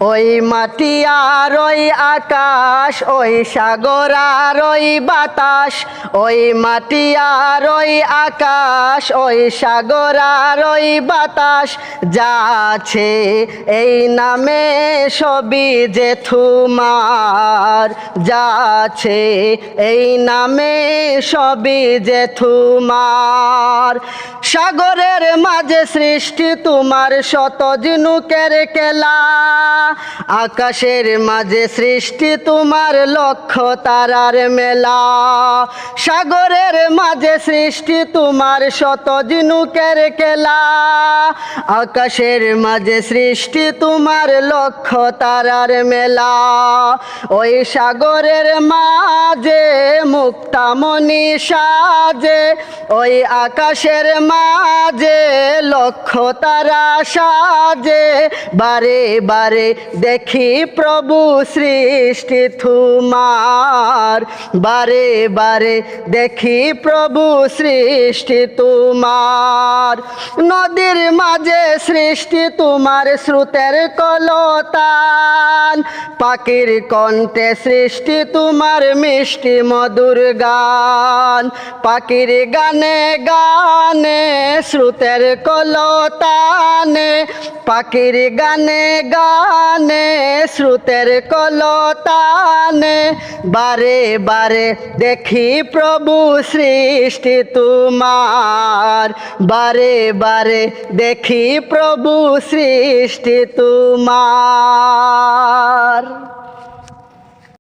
ওই মাটি আর ওই আকাশ, ওই সাগর আর ওই বাতাস, ওই মাটি আর ওই আকাশ, ওই সাগর আর ওই বাতাস, যা আছে এই নামে সবই যে তোমার, যা আছে এই নামে সবই যে তোমার। সাগরের মাঝে সৃষ্টি তোমার শত ঝিনুকের খেলা, আকাশের মাঝে সৃষ্টি তোমার লক্ষ তারার মেলা। সাগরের মাঝে সৃষ্টি তোমার শত ঝিনুকের খেলা, আকাশের মাঝে সৃষ্টি তোমার লক্ষ তারার মেলা। ওই সাগরের মাঝে মুক্তামণি সাজে, ওই আকাশের মাঝে লক্ষ তারা সাজে, বারে বারে দেখি প্রভু সৃষ্টি তোমার, বারে বারে দেখি প্রভু সৃষ্টি তোমার। নদীর মাঝে সৃষ্টি তোমার স্রোতের কলতান, পাখির কণ্ঠে সৃষ্টি তোমার মিষ্টি মধুর গান, পাখির গানে গানে স্রোতের কলতানে, পাখির গানে গানে স্রোতের কলতানে, বারে বারে দেখি প্রভু সৃষ্টি তোমার, বারে বারে দেখি প্রভু সৃষ্টি তোমার।